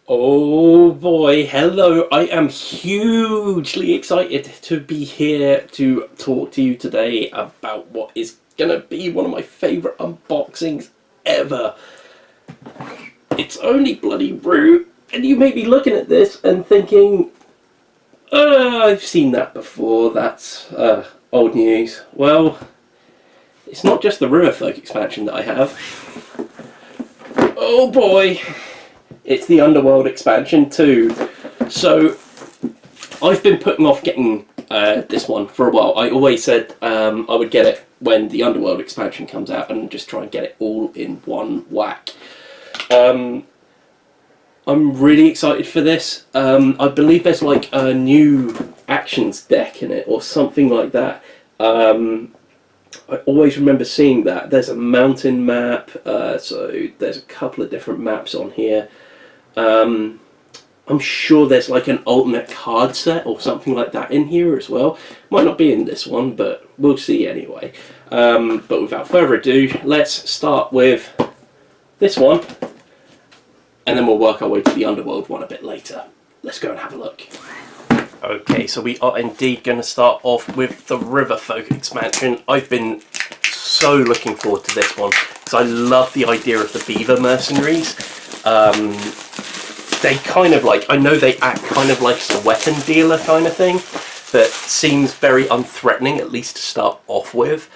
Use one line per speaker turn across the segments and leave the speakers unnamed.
Oh boy, hello. I am hugely excited to be here to talk to you today about what is gonna be one of my favourite unboxings ever. It's only bloody Root, and you may be looking at this and thinking, I've seen that before, that's old news. Well, it's not just the Riverfolk expansion that I have. Oh boy, it's the Underworld expansion too. So I've been putting off getting this one for a while. I always said I would get it when the Underworld expansion comes out and just try and get it all in one whack. I'm really excited for this. I believe there's like a new actions deck in it or something like that. I always remember seeing that. There's a mountain map, so there's a couple of different maps on here. I'm sure there's like an ultimate card set or something like that in here as well. Might not be in this one, but we'll see anyway. But without further ado, let's start with this one, and then we'll work our way to the Underworld one a bit later. Let's go and have a look. Okay, so we are indeed going to start off with the Riverfolk expansion. I've been so looking forward to this one because I love the idea of the beaver mercenaries. They kind of like, I know they act kind of like a weapon dealer kind of thing, that seems very unthreatening, at least to start off with.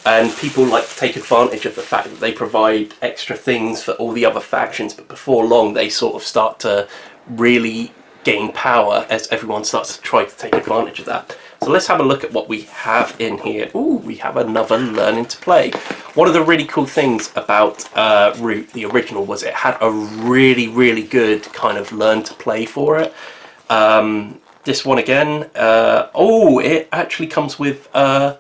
And people like to take advantage of the fact that they provide extra things for all the other factions, but before long they sort of start to really gain power as everyone starts to try to take advantage of that. So let's have a look at what we have in here. Ooh, we have another learning to play. One of the really cool things about Root, the original, was it had a really good kind of learn to play for it. This one again, it actually comes with AI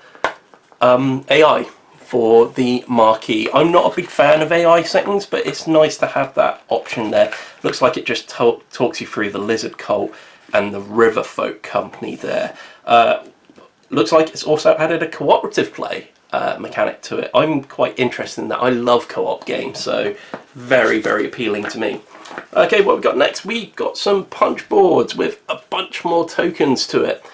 for the marquee. I'm not a big fan of AI settings, but it's nice to have that option there. Looks like it just talks you through the Lizard Cult and the Riverfolk company there. Looks like it's also added a cooperative play mechanic to it. I'm quite interested in that. I love co-op games, so very appealing to me. Okay, what we've got next? We've got some punch boards with a bunch more tokens to it.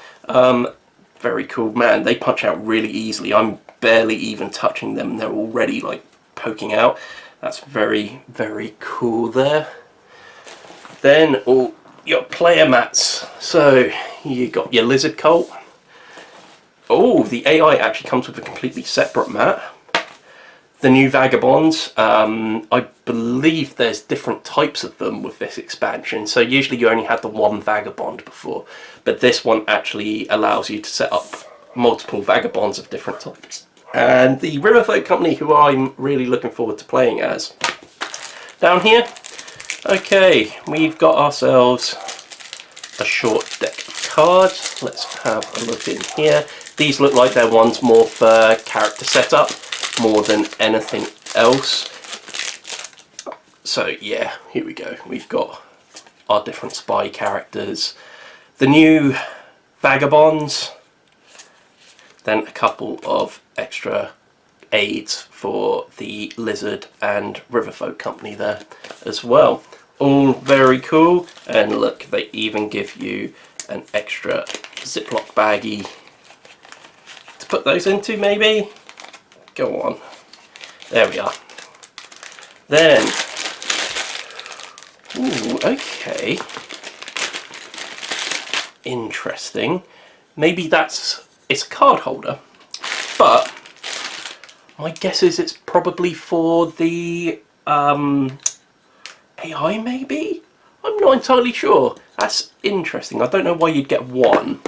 Very cool. Man, they punch out really easily. I'm barely even touching them. They're already like poking out. That's very cool there. Then all your player mats. So you got your Lizard Cult. Oh, the AI actually comes with a completely separate mat. The new Vagabonds, I believe there's different types of them with this expansion. So usually you only had the one Vagabond before, but this one actually allows you to set up multiple Vagabonds of different types. And the Riverfolk company, who I'm really looking forward to playing as. Down here, okay, we've got ourselves a short deck of cards. Let's have a look in here. These look like they're ones more for character setup, more than anything else. So yeah, here we go. We've got our different spy characters, the new Vagabonds, then a couple of extra aids for the Lizard and Riverfolk company there as well. All very cool, and look, they even give you an extra Ziploc baggie to put those into, maybe? Go on. There we are. Then, ooh, okay. Interesting. Maybe it's a card holder, but my guess is it's probably for the AI, maybe? I'm not entirely sure. That's interesting. I don't know why you'd get one.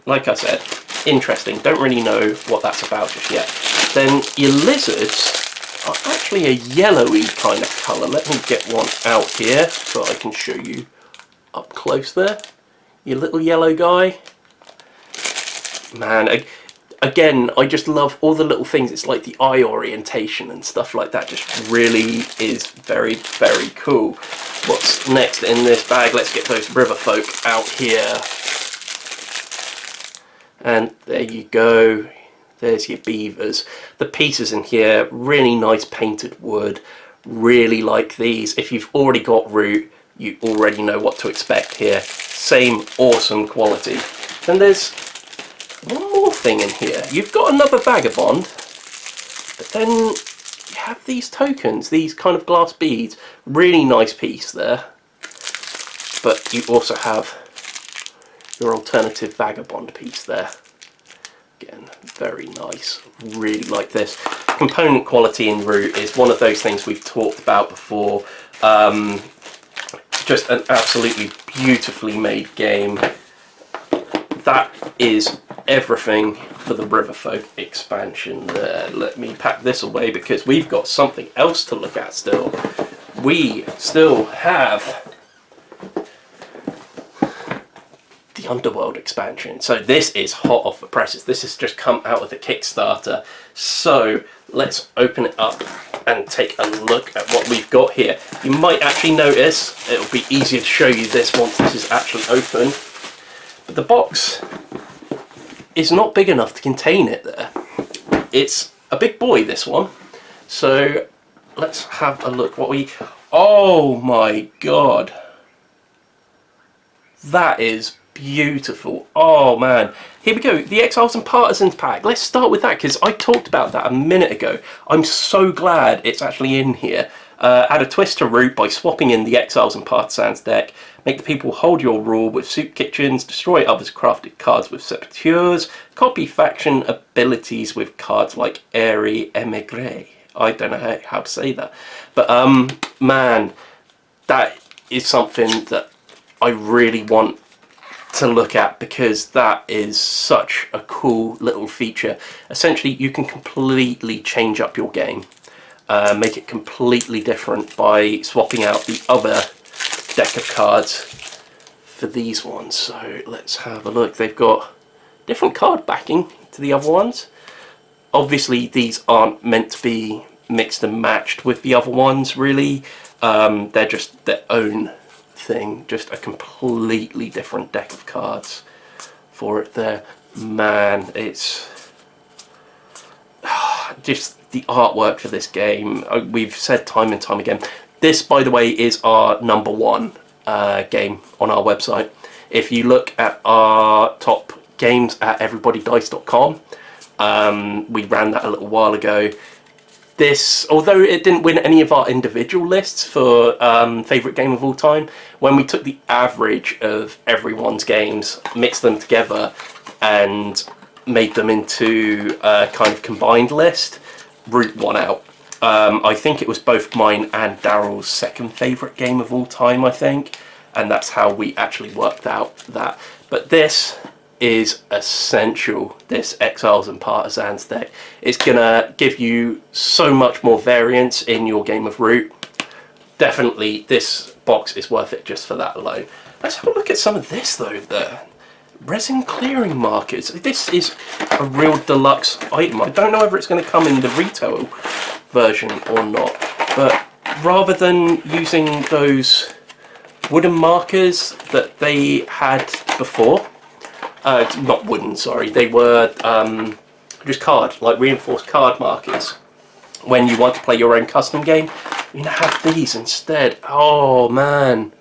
Like I said, interesting. Don't really know what that's about just yet. Then your lizards are actually a yellowy kind of colour. Let me get one out here so I can show you up close there. Your little yellow guy. Man, again, I just love all the little things. It's like the eye orientation and stuff like that just really is very cool. What's next in this bag? Let's get those Riverfolk out here. And there you go. There's your beavers. The pieces in here, really nice painted wood. Really like these. If you've already got Root, you already know what to expect here. Same awesome quality. Then there's one more thing in here. You've got another vagabond, but then you have these tokens, these kind of glass beads. Really nice piece there. But you also have your alternative vagabond piece there. Again, very nice. Really like this. Component quality in Root is one of those things we've talked about before. Just an absolutely beautifully made game. That is everything for the Riverfolk expansion there. Let me pack this away because we've got something else to look at still. We still have the Underworld expansion. So this is hot off the presses. This has just come out of the Kickstarter. So let's open it up and take a look at what we've got here. You might actually notice, it'll be easier to show you this once this is actually open, but the box is not big enough to contain it there. It's a big boy, this one. So let's have a look what we... Oh my god. That is beautiful. Oh man. Here we go, the Exiles and Partisans pack. Let's start with that because I talked about that a minute ago. I'm so glad it's actually in here. Add a twist to Root by swapping in the Exiles and Partisans deck. Make the people hold your rule with soup kitchens. Destroy others' crafted cards with saboteurs. Copy faction abilities with cards like Airy Emigre. I don't know how to say that. But man, that is something that I really want to look at because that is such a cool little feature. Essentially, you can completely change up your game, make it completely different by swapping out the other deck of cards for these ones. So let's have a look. They've got different card backing to the other ones. Obviously, these aren't meant to be mixed and matched with the other ones, really. They're just their own thing, just a completely different deck of cards for it there. Man, it's just the artwork for this game. We've said time and time again, this by the way is our #1 game on our website. If you look at our top games at everybodydice.com, we ran that a little while ago. This, although it didn't win any of our individual lists for favourite game of all time, when we took the average of everyone's games, mixed them together and made them into a kind of combined list, Root won out. I think it was both mine and Daryl's second favourite game of all time, I think, and that's how we actually worked out that. But this is essential, this Exiles and Partisans deck. It's gonna give you so much more variance in your game of Root. Definitely this box is worth it just for that alone. Let's have a look at some of this though. The resin clearing markers. This is a real deluxe item. I don't know whether it's going to come in the retail version or not, but rather than using those wooden markers that they had before, not wooden, sorry, they were just card, like reinforced card markers. When you want to play your own custom game, you now have these instead. Oh man,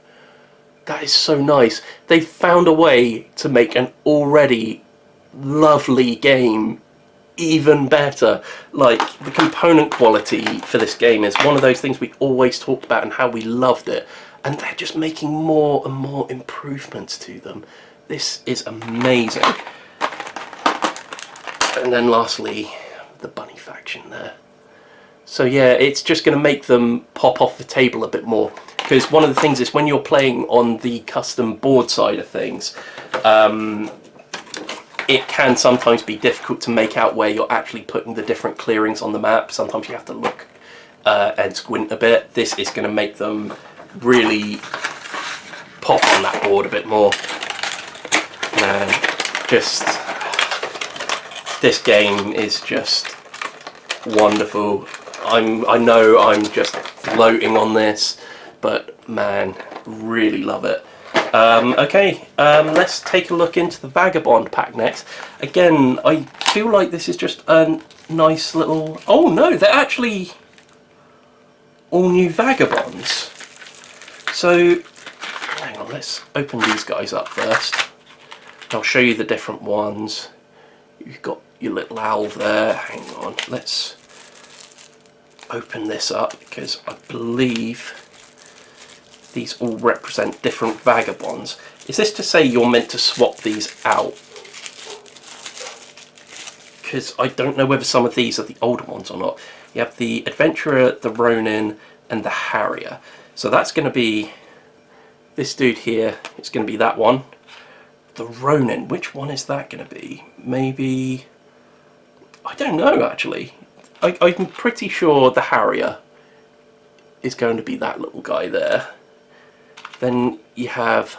that is so nice. They've found a way to make an already lovely game even better. Like, the component quality for this game is one of those things we always talked about and how we loved it, and they're just making more and more improvements to them. This is amazing. And then lastly, the bunny faction there. So yeah, it's just going to make them pop off the table a bit more, because one of the things is when you're playing on the custom board side of things, it can sometimes be difficult to make out where you're actually putting the different clearings on the map. Sometimes you have to look and squint a bit. This is going to make them really pop on that board a bit more. And just, this game is just wonderful. I know I'm just gloating on this, but man, really love it. Okay, let's take a look into the Vagabond pack next. Again, I feel like this is just a nice little... Oh no, they're actually all new Vagabonds. So hang on, let's open these guys up first. I'll show you the different ones. You've got your little owl there. Hang on, let's open this up because I believe these all represent different vagabonds. Is this to say you're meant to swap these out? Because I don't know whether some of these are the older ones or not. You have the Adventurer, the Ronin, and the Harrier. So that's going to be this dude here. It's going to be that one. The Ronin, which one is that going to be? Maybe... I don't know, actually. I'm pretty sure the Harrier is going to be that little guy there. Then you have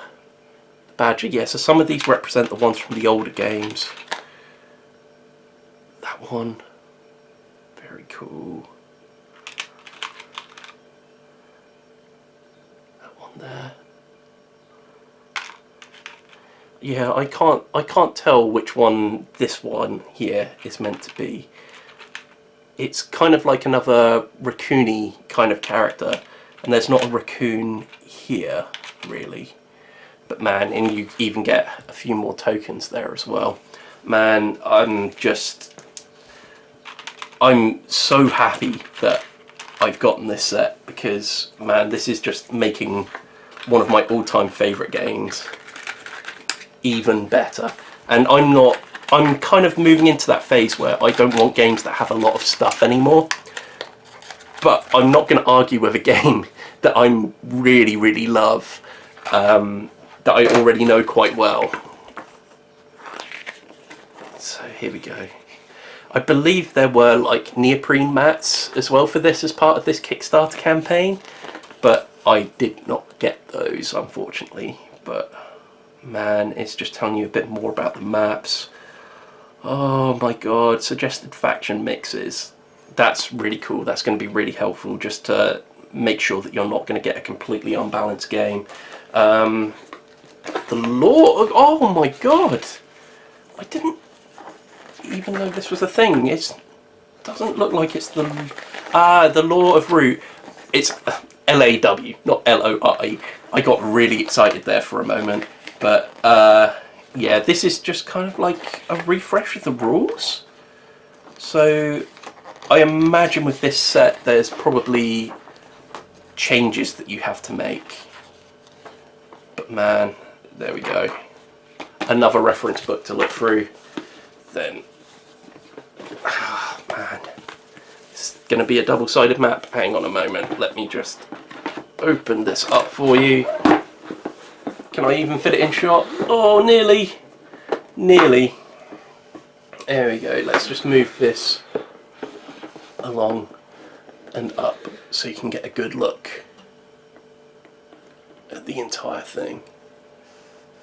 the Badger. Yeah, so some of these represent the ones from the older games. That one. Very cool. That one there. Yeah, I can't tell which one this one here is meant to be. It's kind of like another raccoony kind of character, and there's not a raccoon here really. But man, and you even get a few more tokens there as well. Man, I'm so happy that I've gotten this set, because man, this is just making one of my all-time favourite games even better. And I'm kind of moving into that phase where I don't want games that have a lot of stuff anymore. But I'm not going to argue with a game that I really, really love, that I already know quite well. So here we go. I believe there were like neoprene mats as well for this as part of this Kickstarter campaign, but I did not get those, unfortunately. But man, it's just telling you a bit more about the maps. Oh my god, suggested faction mixes. That's really cool. That's going to be really helpful just to make sure that you're not going to get a completely unbalanced game. The lore, oh my god, I didn't even know this was a thing. It doesn't look like it's the Law of Root. It's L-A-W, not L-O-R-E. I got really excited there for a moment, but yeah, this is just kind of like a refresh of the rules. So I imagine with this set there's probably changes that you have to make. But man, there we go. Another reference book to look through. Then, man, it's going to be a double-sided map. Hang on a moment, let me just open this up for you. Can I even fit it in shot? Oh, nearly. Nearly. There we go. Let's just move this along and up so you can get a good look at the entire thing.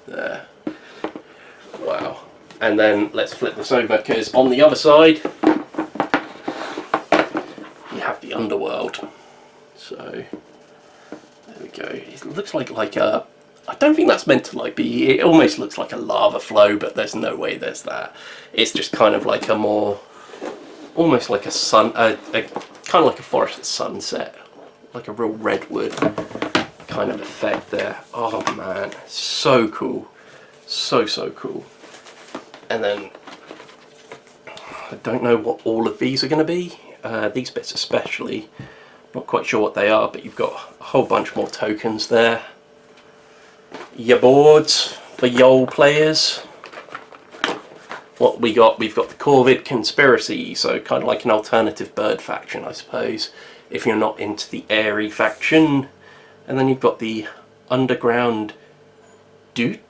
There. Wow. And then let's flip this over, because on the other side you have the Underworld. So there we go. It looks like a, I don't think that's meant to like be, it almost looks like a lava flow, but there's no way there's that. It's just kind of like a more, almost like a sun, kind of like a forest sunset, like a real redwood kind of effect there. Oh man, so cool, so cool. And then I don't know what all of these are going to be. These bits especially, not quite sure what they are, but you've got a whole bunch more tokens there. Your boards for YOL players. What we got? We've got the Corvid Conspiracy, so kind of like an alternative bird faction, I suppose, if you're not into the airy faction. And then you've got the Underground Duchy?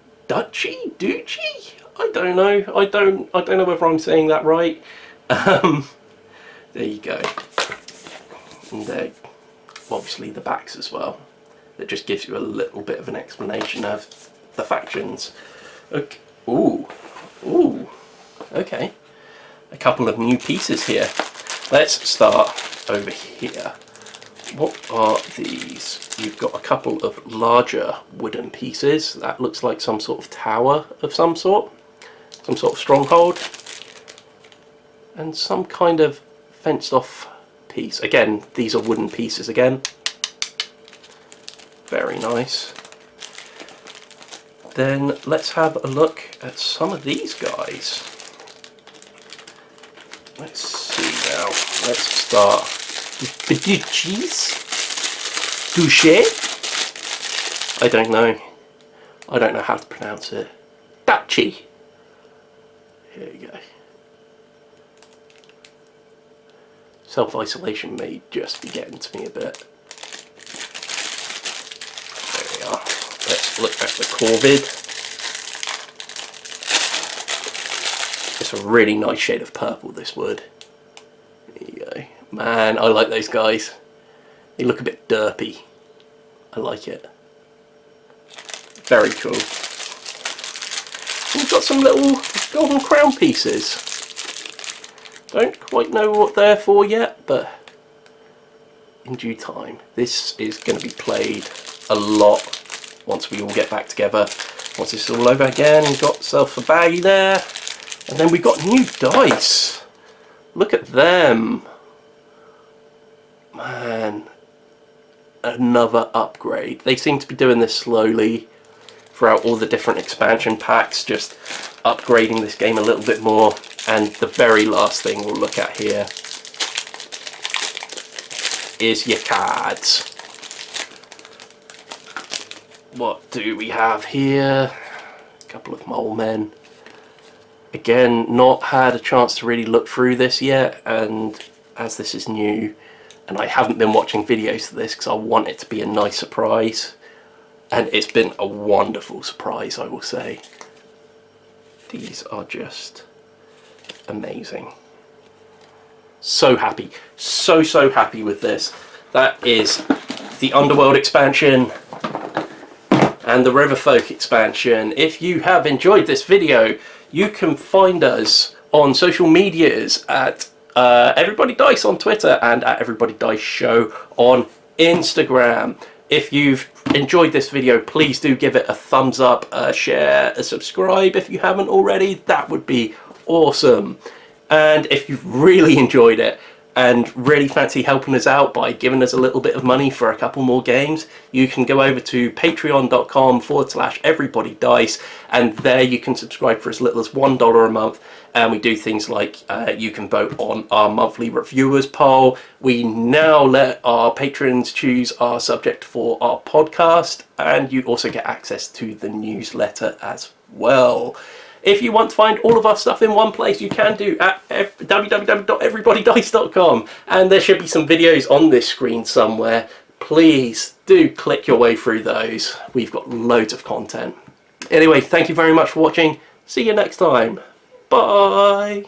I don't know. I don't know whether I'm saying that right. There you go. And there, obviously the backs as well. That just gives you a little bit of an explanation of the factions. Okay. Ooh. Okay. A couple of new pieces here. Let's start over here. What are these? You've got a couple of larger wooden pieces. That looks like some sort of tower of some sort. Some sort of stronghold. And some kind of fenced off piece. Again, these are wooden pieces again. Very nice. then let's have a look at some of these guys. Let's see now. Let's start with Beducci's. Douche? I don't know. I don't know how to pronounce it. Dachi. Here you go. Self-isolation may just be getting to me a bit. There we are. Let's look at the Corvid. It's a really nice shade of purple, this wood. There you go. Man, I like those guys. They look a bit derpy. I like it. Very cool. We've got some little golden crown pieces. Don't quite know what they're for yet, but in due time. This is going to be played a lot once we all get back together. Once it's all over again, we've got yourself a baggie there. And then we've got new dice. Look at them. Man, another upgrade. They seem to be doing this slowly throughout all the different expansion packs, just upgrading this game a little bit more. And the very last thing we'll look at here is your cards. What do we have here? A couple of mole men. Again, not had a chance to really look through this yet, and as this is new, and I haven't been watching videos of this because I want it to be a nice surprise, and it's been a wonderful surprise, I will say. These are just amazing. So happy, so happy with this. That is the Underworld expansion and the Riverfolk expansion. If you have enjoyed this video, you can find us on social medias at Everybody Dice on Twitter and at Everybody Dice Show on Instagram. If you've enjoyed this video, please do give it a thumbs up, a share, a subscribe if you haven't already. That would be awesome. And if you've really enjoyed it and really fancy helping us out by giving us a little bit of money for a couple more games, you can go over to patreon.com/everybodydice, and there you can subscribe for as little as $1 a month. And we do things like you can vote on our monthly reviewers poll. We now let our patrons choose our subject for our podcast, and you also get access to the newsletter as well. If you want to find all of our stuff in one place, you can do at www.everybodydice.com, and there should be some videos on this screen somewhere. Please do click your way through those. We've got loads of content. Anyway, thank you very much for watching. See you next time. Bye.